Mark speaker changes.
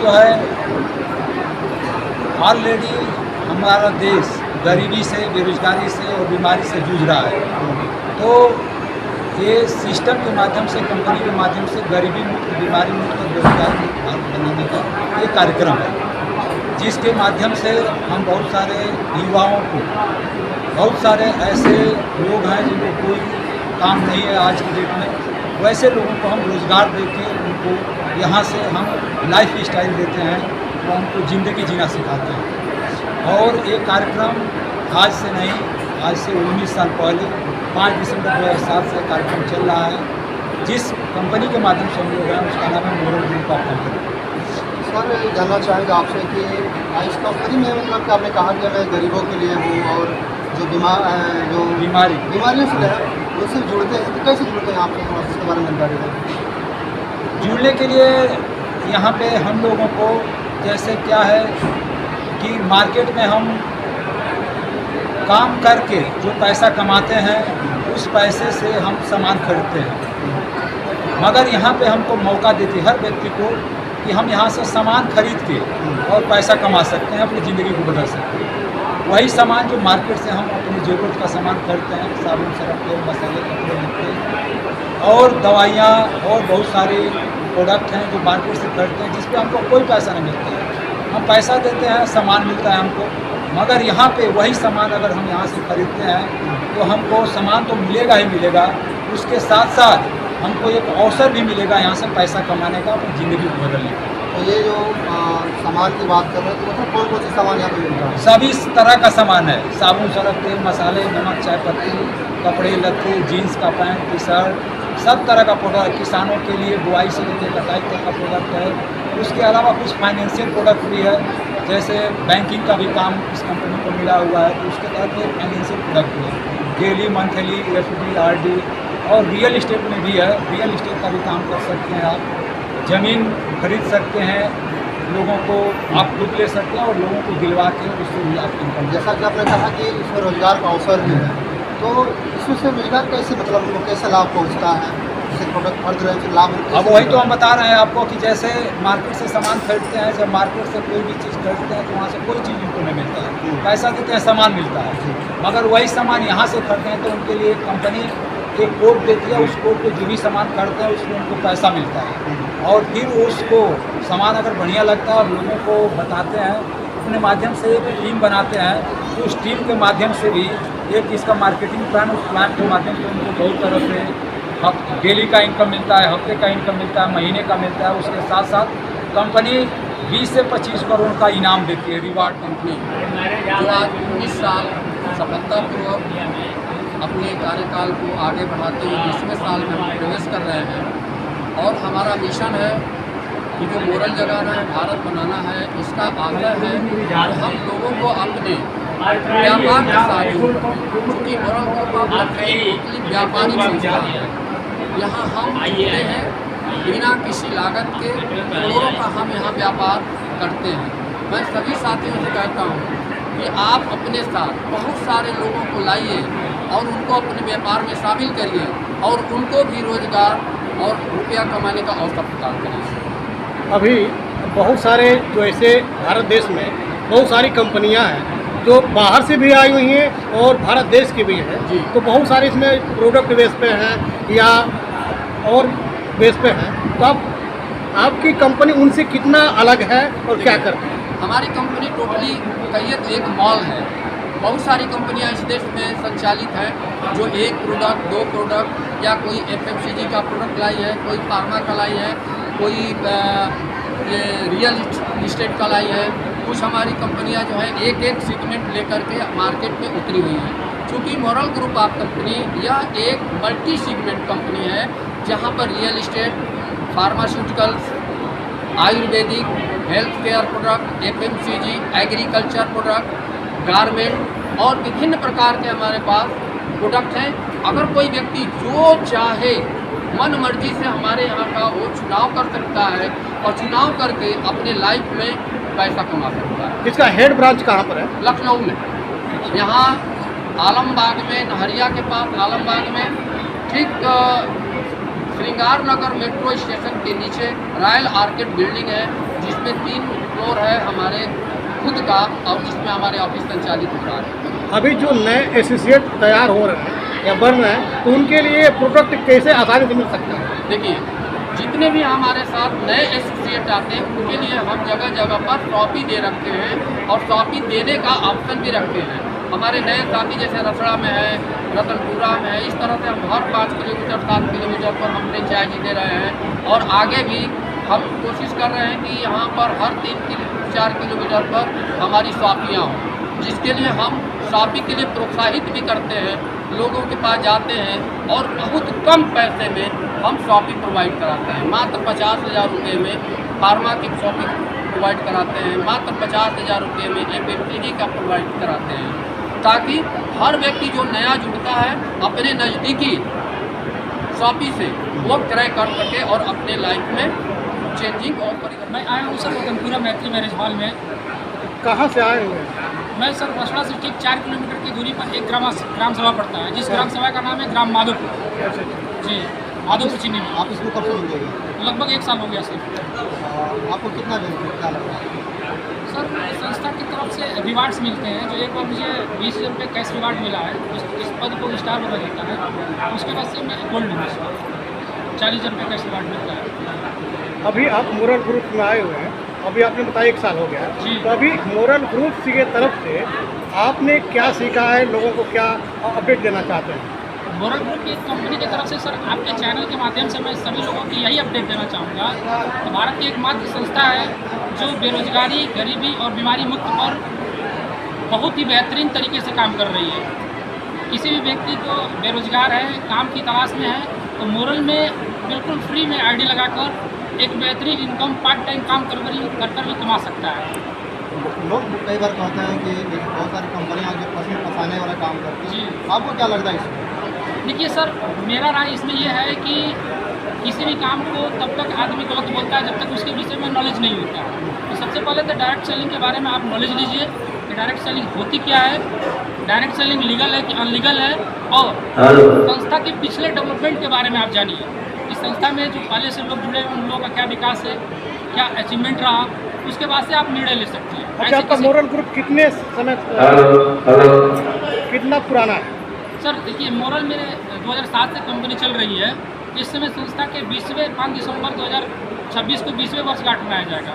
Speaker 1: जो है ऑलरेडी हमारा देश गरीबी से, बेरोजगारी से और बीमारी से जूझ रहा है। तो ये सिस्टम के माध्यम से, कंपनी के माध्यम से गरीबी मुक्त, बीमारी मुक्त और बेरोजगार मुक्त भारत बनाने का ये कार्यक्रम है, जिसके माध्यम से हम बहुत सारे युवाओं को, बहुत सारे ऐसे लोग हैं जिनको कोई काम नहीं है आज की डेट में, वैसे लोगों को हम रोज़गार देके उनको यहाँ से हम लाइफ स्टाइल देते हैं और उनको ज़िंदगी जीना सिखाते हैं। और ये कार्यक्रम आज से नहीं, आज से 19 साल पहले 5 दिसंबर 2007 से कार्यक्रम चल रहा है। जिस कंपनी के माध्यम से हम लोग हैं उसका नाम है moral group of company.
Speaker 2: Sir, जानना चाहेंगे आपसे कि इस कंपनी में मतलब कि आपने कहा कि मैं गरीबों के लिए हूँ और जो बीमारियों से है उससे जुड़ते हैं, तो कैसे जुड़ते हैं आपसे, इसके बारे में जानकारी दें।
Speaker 1: जुड़ने के लिए यहाँ पे हम लोगों को जैसे क्या है कि मार्केट में हम काम करके जो पैसा कमाते हैं उस पैसे से हम सामान खरीदते हैं, मगर यहाँ पे हमको मौका देती है हर व्यक्ति को कि हम यहाँ से सामान खरीद के और पैसा कमा सकते हैं, अपनी ज़िंदगी को बदल सकते हैं। वही सामान जो मार्केट से हम अपनी ज़रूरत का सामान खरीदते हैं, साबुन, सरफ, तेल, मसाले, कपड़े, लत्ते और दवाइयाँ और बहुत सारे प्रोडक्ट हैं जो मार्केट से खरीदते हैं, जिस पे हमको कोई पैसा नहीं मिलता है। हम पैसा देते हैं, सामान मिलता है हमको, मगर यहाँ पे वही सामान अगर हम यहाँ से खरीदते हैं तो हमको सामान तो मिलेगा ही मिलेगा, उसके साथ साथ हमको एक अवसर भी मिलेगा यहाँ से पैसा कमाने का, अपनी ज़िंदगी को बदलने का।
Speaker 2: तो ये जो सामान की बात कर रहे हैं, तो मतलब कौन कौन सी सामान यहाँ पे मिलता है?
Speaker 1: सभी तरह का सामान है, साबुन, सरफ, तेल, मसाले, नमक, चाय पत्ती, कपड़े लत्ते, जीन्स का पैंट, टी शर्ट, सब तरह का प्रोडक्ट। किसानों के लिए बुआई से लेकर कटाई तक का प्रोडक्ट है। उसके अलावा कुछ फाइनेंशियल प्रोडक्ट भी है, जैसे बैंकिंग का भी काम इस कंपनी को मिला हुआ है, तो उसके तहत ये फाइनेंशियल प्रोडक्ट है, डेली, मंथली, एफडी, आरडी और रियल इस्टेट में भी है। रियल इस्टेट का भी काम कर सकते हैं आप, ज़मीन खरीद सकते हैं, लोगों को आप खुद ले सकते हैं और लोगों को दिलवा के उससे भी आप इनकम।
Speaker 2: जैसा कि आपने कहा कि इसमें रोजगार का अवसर भी है, तो इसमें से रोजगार कैसे, मतलब उनको कैसे लाभ पहुँचता है, जैसे प्रोडक्ट खरीद रहे हैं फिर लाभ?
Speaker 1: अब वही तो हम बता रहे हैं आपको कि जैसे मार्केट से सामान खरीदते हैं, जब मार्केट से कोई भी चीज़ खरीदते हैं तो वहाँ से कोई चीज़ उनको नहीं मिलता है, पैसा देते हैं, सामान मिलता है। मगर वही सामान यहाँ से खरीदते हैं तो उनके लिए कंपनी एक कोड देती है, उस कोड पे जो भी सामान खरीदते हैं उसमें उनको पैसा मिलता है। और फिर उसको सामान अगर बढ़िया लगता है और लोगों को बताते हैं, अपने माध्यम से एक टीम बनाते हैं, तो उस टीम के माध्यम से भी एक इसका मार्केटिंग प्लान, उस प्लान के माध्यम से उनको बहुत तरह से डेली का इनकम मिलता है, हफ्ते का इनकम मिलता है, महीने का मिलता है। उसके साथ साथ कंपनी 20 से 25 करोड़ का इनाम देती है, रिवार्ड कंपनी।
Speaker 3: जो आज 19 साल सफलतापूर्वक अपने कार्यकाल को आगे बढ़ाते हुए 20वें साल में हम प्रवेश कर रहे हैं और हमारा मिशन है कि जो मोरल जगाना है, भारत बनाना है, इसका आग्रह है कि हम लोगों को अपने व्यापार के साथ क्योंकि मोरल ग्रुप ऑफ कंपनी व्यापारिक संस्था है, यहाँ हम जुड़ते हैं बिना किसी लागत के, करोड़ों का हम यहाँ व्यापार करते हैं। मैं सभी साथियों से कहता हूँ कि आप अपने साथ बहुत सारे लोगों को लाइए और उनको अपने व्यापार में शामिल करिए और उनको भी रोजगार और रुपया कमाने का अवसर प्रदान करिए।
Speaker 4: अभी बहुत सारे जो ऐसे भारत देश में बहुत सारी कंपनियां हैं जो बाहर से भी आई हुई हैं और भारत देश की भी हैं, तो बहुत सारे इसमें प्रोडक्ट बेस पे हैं या और बेस पे हैं। तो आपकी कंपनी उनसे कितना अलग है और क्या करती है?
Speaker 3: हमारी कंपनी टोटली कहिए तो एक मॉल है। बहुत सारी कंपनियां इस देश में संचालित हैं जो एक प्रोडक्ट, दो प्रोडक्ट या कोई एफएमसीजी का प्रोडक्ट लाई है, कोई फार्मा का लाई है, कोई ये रियल इस्टेट का लाई है। कुछ हमारी कंपनियां जो है एक एक सेगमेंट लेकर के मार्केट में उतरी हुई हैं। चूँकि मोरल ग्रुप ऑफ कंपनी यह एक मल्टी सेगमेंट कंपनी है जहां पर real estate, pharmaceuticals, Ayurvedic, health care product, FMCG, agriculture product, garment और विभिन्न प्रकार के हमारे पास प्रोडक्ट हैं। अगर कोई व्यक्ति जो चाहे मन मर्जी से हमारे यहाँ का वो चुनाव कर सकता है और चुनाव करके अपने लाइफ में पैसा कमा सकता है।
Speaker 4: इसका हेड ब्रांच कहाँ पर है?
Speaker 3: लखनऊ में, यहाँ आलमबाग में, नहरिया के पास आलमबाग में, ठीक श्रृंगार नगर मेट्रो स्टेशन के नीचे रॉयल आर्किड बिल्डिंग है जिसमें 3 फ्लोर है हमारे खुद का और जिसमें हमारे ऑफिस संचालित हो रहा है।
Speaker 4: अभी जो नए एसोसिएट तैयार हो रहे हैं या बन रहे हैं तो उनके लिए प्रोडक्ट कैसे आसानी से मिल सकता है?
Speaker 3: देखिए, जितने भी हमारे साथ नए एसोसिएट आते हैं उनके लिए हम जगह जगह पर शॉपी दे रखे हैं और शॉपी देने का ऑप्शन भी रखते हैं। हमारे नए साथी जैसे रसड़ा में है, रतनपुरा में है, इस तरह से हम हर 5 किलोमीटर 7 किलोमीटर पर हम फ्रेंचाइजी दे रहे हैं और आगे भी हम कोशिश कर रहे हैं कि यहाँ पर हर 3-4 किलोमीटर पर हमारी शॉपियाँ हों, जिसके लिए हम शॉपी के लिए प्रोत्साहित भी करते हैं। लोगों के पास जाते हैं और बहुत कम पैसे में हम शॉपी प्रोवाइड कराते हैं। मात्र 50,000 रुपये में फार्मा की शॉपी प्रोवाइड कराते हैं, मात्र 50,000 रुपये में FMCG का प्रोवाइड कराते हैं, ताकि हर व्यक्ति जो नया जुड़ता है अपने नज़दीकी शॉपी से वो क्रय कर सके और अपने लाइफ में चेंजिंग और परिवर्तन।
Speaker 5: मैं आया हूँ सर रतनपुरा मैत्री मैरिज हॉल में।
Speaker 4: कहाँ से आए हुए हैं?
Speaker 5: मैं सर रसड़ा से ठीक 4 किलोमीटर की दूरी पर एक ग्राम सभा पड़ता है, जिस ग्राम सभा का नाम है ग्राम माधोपुर। जी, माधोपुर चीनी में।
Speaker 2: आप इसको कब से जुड़ गए?
Speaker 5: लगभग 1 साल हो गया सर।
Speaker 2: आपको कितना बेनिफिट क्या लग रहा है?
Speaker 5: सर संस्था की तरफ से रिवार्ड्स मिलते हैं, जो एक बार मुझे 20,000 रुपये कैश रिवार्ड मिला है। इस पद को स्टार बना देता है, उसके बाद से मैं गोल्ड हूँ, 40,000 रुपये कैश रिवार्ड मिलता है।
Speaker 4: अभी आप मोरल ग्रुप में आए हुए हैं, अभी आपने बताया 1 साल हो गया
Speaker 5: जी।
Speaker 4: तो अभी मोरल ग्रुप की तरफ से आपने क्या सीखा है, लोगों को क्या अपडेट देना चाहते हैं?
Speaker 5: मोरल ग्रुप की कंपनी की तरफ से सर आपके चैनल के माध्यम से मैं सभी लोगों को यही अपडेट देना चाहूँगा। भारत की एकमात्र संस्था है जो बेरोजगारी, गरीबी और बीमारी मुक्त पर बहुत ही बेहतरीन तरीके से काम कर रही है। किसी भी व्यक्ति को बेरोजगार है, काम की तलाश में है, तो मोरल में बिल्कुल फ्री में आईडी लगाकर एक बेहतरीन इनकम पार्ट टाइम काम कर भी कमा सकता है।
Speaker 2: लोग कई बार कहते हैं कि बहुत सारी कंपनियां जो फसल फंसाने वाला काम करती
Speaker 5: जी।
Speaker 2: हैं, आपको क्या लगता है इसमें?
Speaker 5: देखिए सर, मेरा राय इसमें यह है कि किसी भी काम को तब तक आदमी गलत बोलता है जब तक उसके विषय में नॉलेज नहीं होता है। तो सबसे पहले तो डायरेक्ट सेलिंग के बारे में आप नॉलेज लीजिए कि डायरेक्ट सेलिंग होती क्या है, डायरेक्ट सेलिंग लीगल है कि अनलीगल है, और संस्था के पिछले डेवलपमेंट के बारे में आप जानिए। इस संस्था में जो पहले से लोग जुड़े हैं उन लोगों का क्या विकास है, क्या अचीवमेंट रहा, उसके बाद से आप निर्णय ले सकते हैं।
Speaker 4: अच्छा, आपका मोरल ग्रुप कितने समय कितना पुराना है?
Speaker 5: सर देखिए, मोरल मेरे 2007 से कंपनी चल रही है। इस समय संस्था के 5 दिसंबर 2026 को 20वें वर्षगांठ मनाया जाएगा।